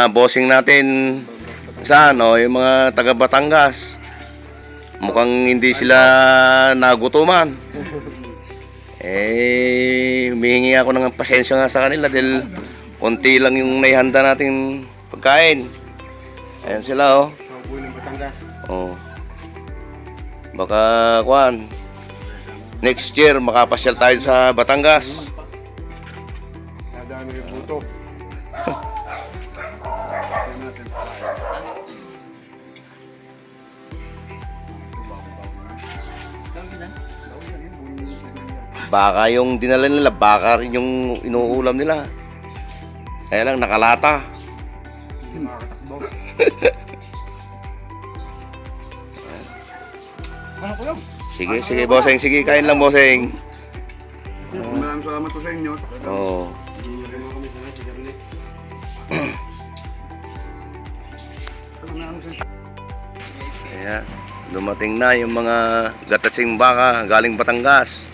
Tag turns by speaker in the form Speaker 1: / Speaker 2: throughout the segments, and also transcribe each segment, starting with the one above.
Speaker 1: mga bossing natin saan, yung mga taga Batangas. Mukhang hindi sila nagutuman. Humihingi ako ng pasensya nga sa kanila dahil konti lang yung naihanda nating pagkain. Ayan sila,
Speaker 2: Kaubuhay ng Batangas.
Speaker 1: Baka, next year makapasyal tayo sa Batangas.
Speaker 2: Dadaan yung puto.
Speaker 1: Baka yung dinala nila, baka rin yung inuulam nila. Kaya lang nakalata.
Speaker 2: Hindi makakatakbo.
Speaker 1: Sige, bossing. Sige, kain lang, bossing.
Speaker 2: Maraming salamat po sa inyo.
Speaker 1: Oo. Kaya, dumating na yung mga gatasing baka galing Batangas.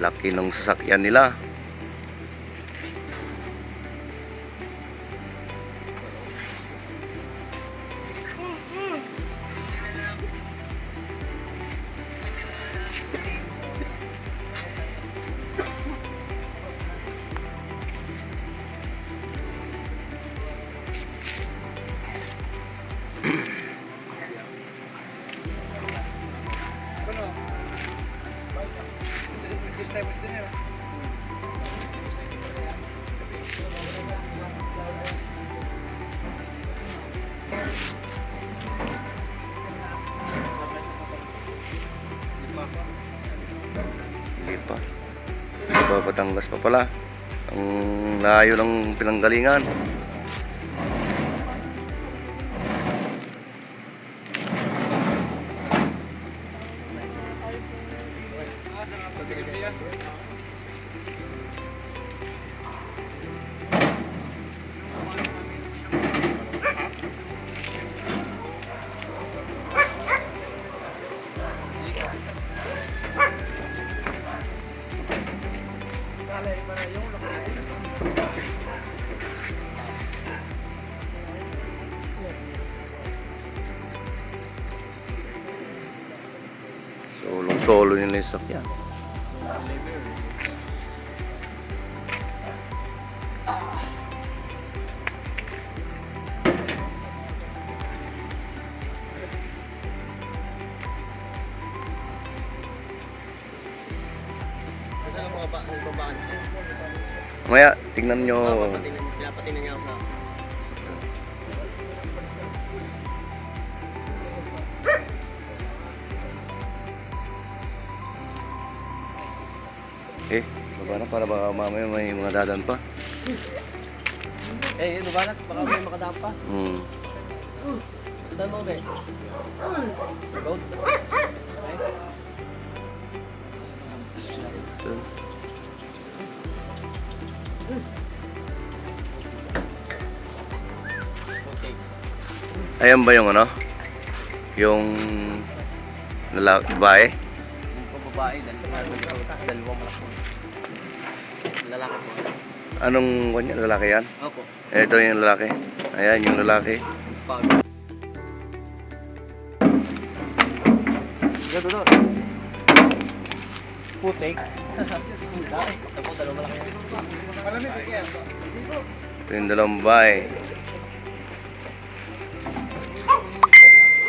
Speaker 1: Laki ng sasakyan nila. Hindi pa. Batangas pa pala. Ang layo ng pinanggalingan. Solo nila yung sakyan. Maya, tingnan nyo.
Speaker 3: Pinapatingnan niya ako sa...
Speaker 1: Baba na para baka mamaya may mga dadan pa.
Speaker 3: Lubanat, baka may makadaan pa. Saan mo, be? Road?
Speaker 1: Ito. Ayan ba yung ano? Yung babae?
Speaker 3: Yung babae, dalawang malaki. Lalaki po.
Speaker 1: Anong kanya? Lalaki yan?
Speaker 3: Opo.
Speaker 1: Ito yung lalaki. Ayan yung lalaki.
Speaker 3: Ito doon. Putik. Ito po, dalawang malaki. Malamig kaya.
Speaker 1: Ito yung dalawang babae.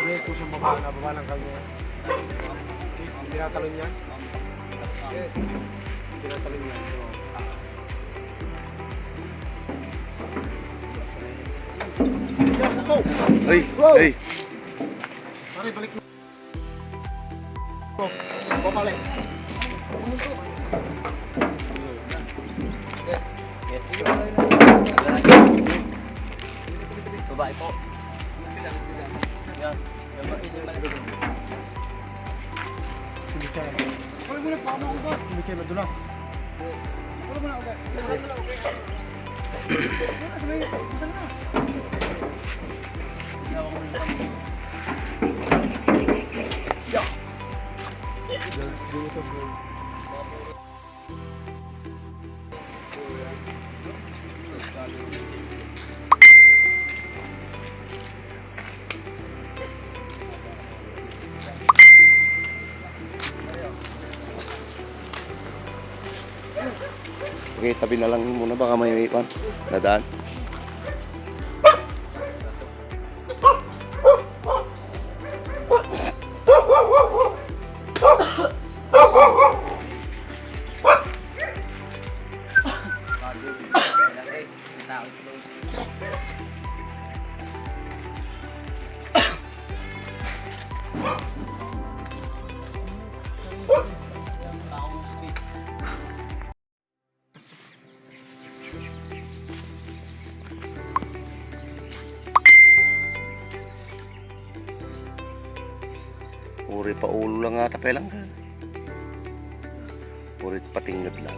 Speaker 2: Hindi po sa baba ng kalmo. Tinatalon yan. Tinatalon yan.
Speaker 1: Hey!
Speaker 2: Pare, balik mo. Balik.
Speaker 3: Babae po. Yan.
Speaker 2: Wala mo na pa ako ba? Hindi kayo madulas. Wala mo na ako. Saan na?
Speaker 1: Okay, tabi na lang muna baka may iwan. Dadaan. Uri pa ulo lang ata lang ka. Uri patingad lang.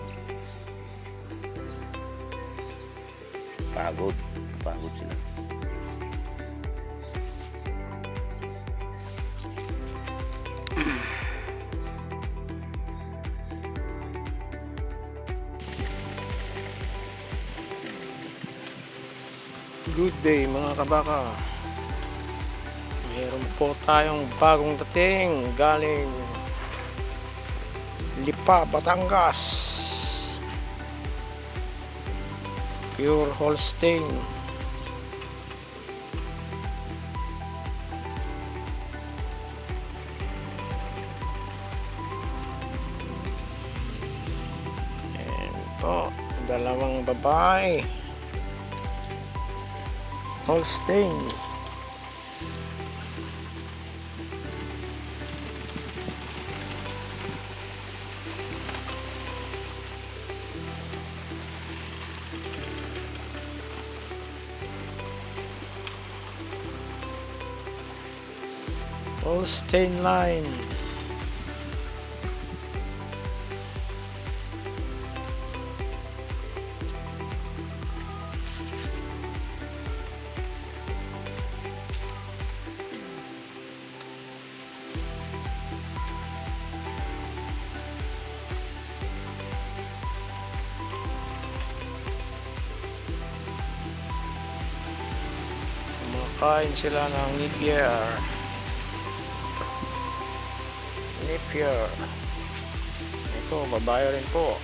Speaker 1: Pagod. Pagod sila.
Speaker 4: Good day mga kabaka. Meron po tayong bagong dating galing Lipa, Batangas. Pure Holstein. Ayan po, dalawang babae. Holstein. Holstein line. Kumakain sila ng Napier. Napier. Ito, babae rin po.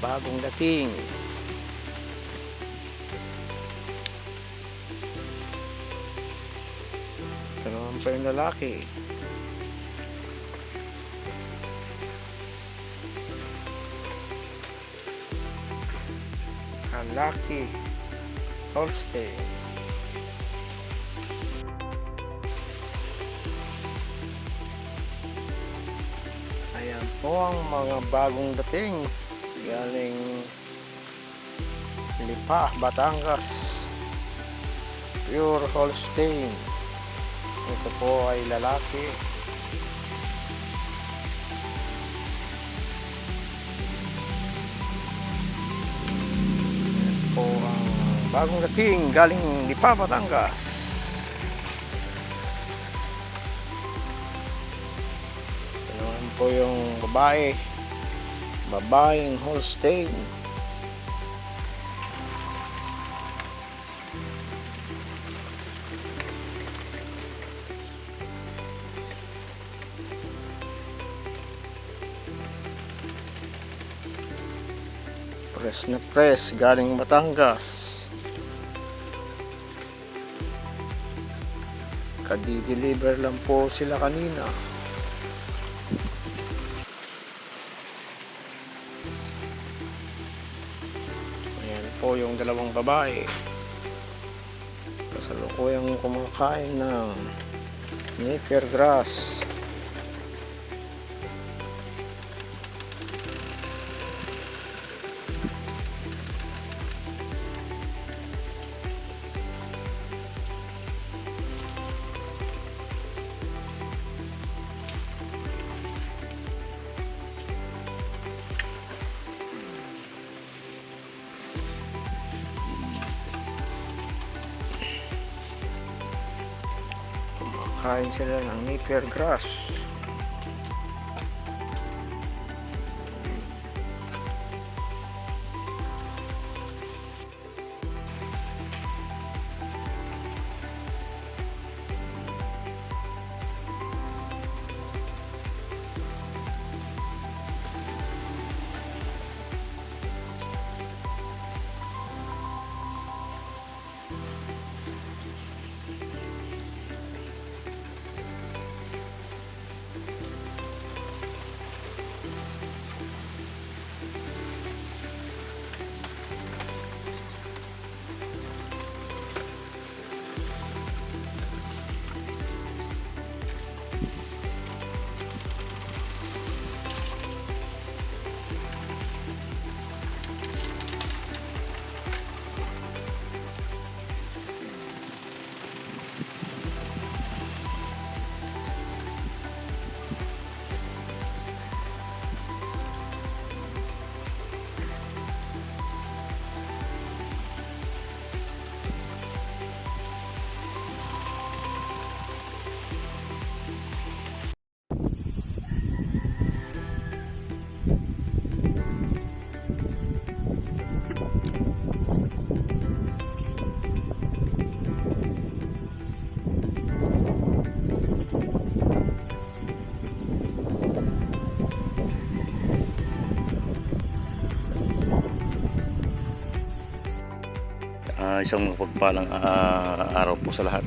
Speaker 4: Bagong dating. Ito naman pa yung lalaki. Lalaki. Holstein. Ayan po ang mga bagong dating galing Lipa, Batangas. Pure Holstein. Ito po ay lalaki. Ayan po ang bagong dating galing Lipa, Batangas. Po yung babaeng Holstein. Press na press galing Batangas. Kadi-deliver lang po sila kanina. Po yung dalawang babae kasalukuyang kumakain ng Napier grass. Kain sila ng Napier grass.
Speaker 1: Isang mapagpalang araw po sa lahat.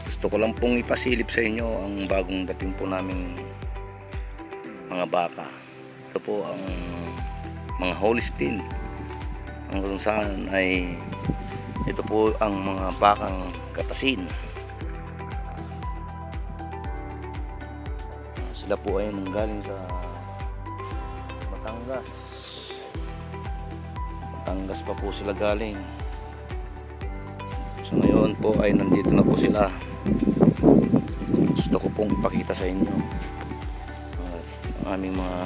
Speaker 1: Gusto ko lang pong ipasilip sa inyo ang bagong dating po naming mga baka. Ito po ang mga Holstein. Ang kung saan ay ito po ang mga bakang gatasin. Sila po ay nanggaling sa Batangas pa po sila galing. So ngayon po ay nandito na po sila. Gusto ko pong ipakita sa inyo ang aming mga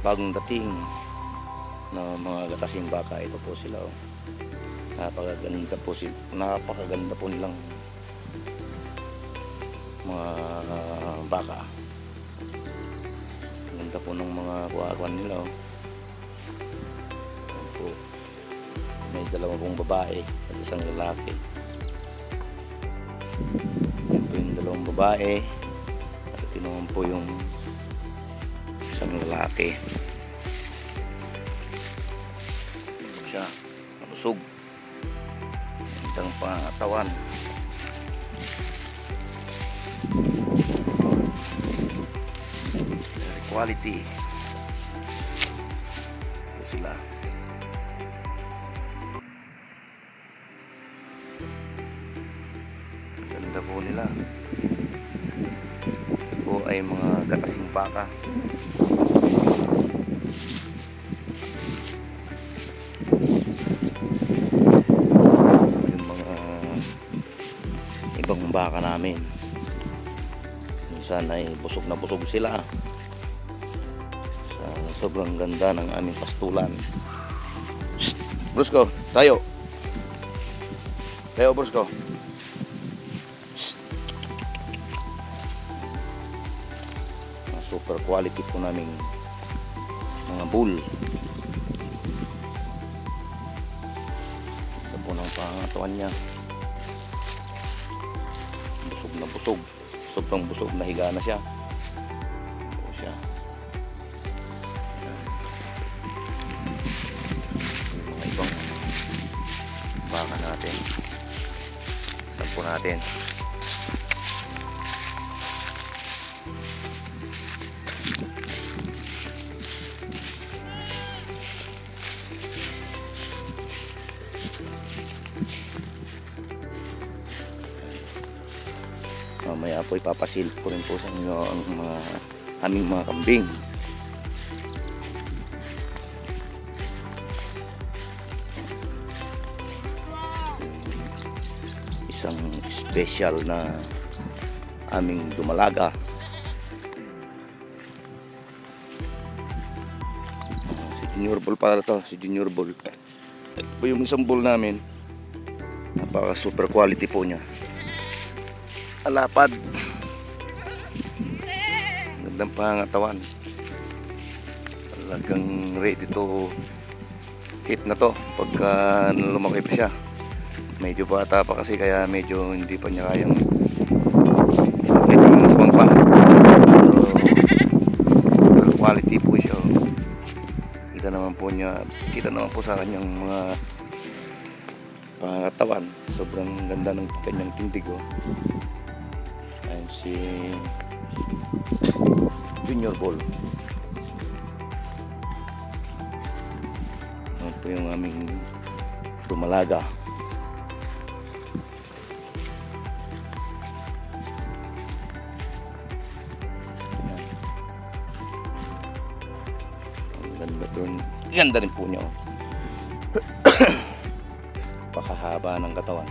Speaker 1: bagong dating na mga gatasing baka. Ito po sila. Napakaganda po nilang mga baka. Ganda po ng mga kuwan nila. May dalawa pong babae at isang lalaki. Yan po yung dalawang babae at ito naman po yung isang lalaki. Siya nabusog. Ang pangatawan. Very quality. Ito sila. Ganda po nila. Ito po ay mga gatasing baka. Yung mga ibang baka namin. Minsan ay busog na busog sila. Sa sobrang ganda ng aming pastulan. Shhh! Brusko, tayo. Tayo, Brusko. Super quality po naming mga bull. Ito po ng pangatawan niya. Busog na busog. Sobrang busog na higa na siya. Ito siya. Yung mga ibang baka natin. Ito po natin. Mamaya po ipapasilip ko rin po sa inyo ang mga aming mga kambing. Isang special na aming dumalaga. Si Junior Bull pala to, si Junior Bull. Ito po yung isang bull namin. Napaka super quality po niya. Alapad. Gandang pangatawan. Talagang ready to hit na to pagka lumaki pa siya. Medyo bata pa kasi kaya medyo hindi pa niya kayang ilapit yung pa. Pero quality po siya. Kita naman po sa kanyang mga pangatawan. Sobrang ganda ng kanyang tindig. Ayan si Junior Bull. Ayan po yung aming dumalaga. Ayan. Ang ganda doon. Ganda rin po niya. Pakahaba ng katawan.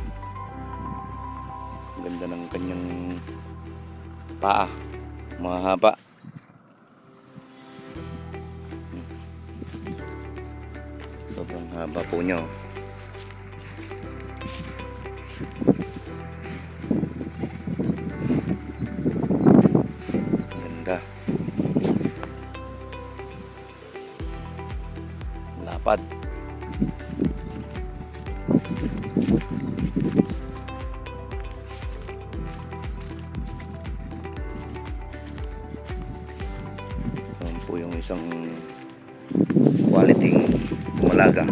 Speaker 1: Ang ganda ng kanyang paa, mahaba. Sobrang haba po niya. Ganda. Lapad. Yan po yung isang quality malaga.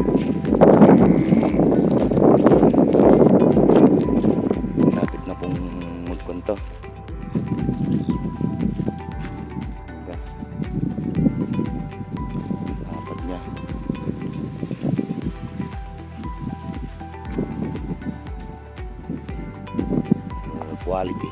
Speaker 1: Lapit na pong magkwento. Apat niya. Quality.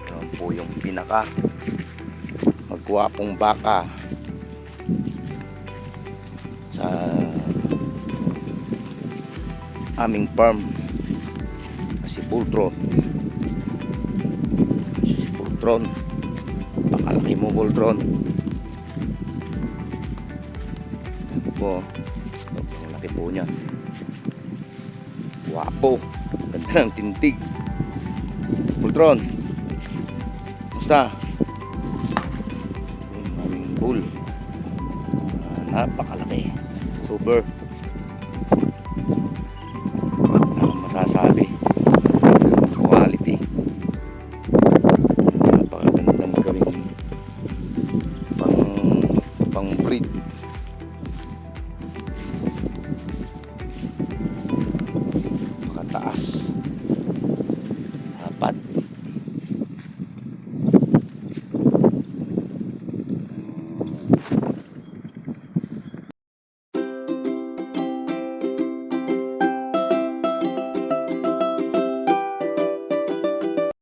Speaker 1: Yan po yung pinaka magwapong baka sa aming farm. Si Pultron. Si Pultron. Pakalaki mo, Pultron. Yan po. Ang laki po niya. Wapo. Ganda ng tintig. Pultron. Basta. Yung aming bull. Napakalaki. Super. Ang masasabi. Quality. Napakagandang gawing pang breed. Makataas. Apat.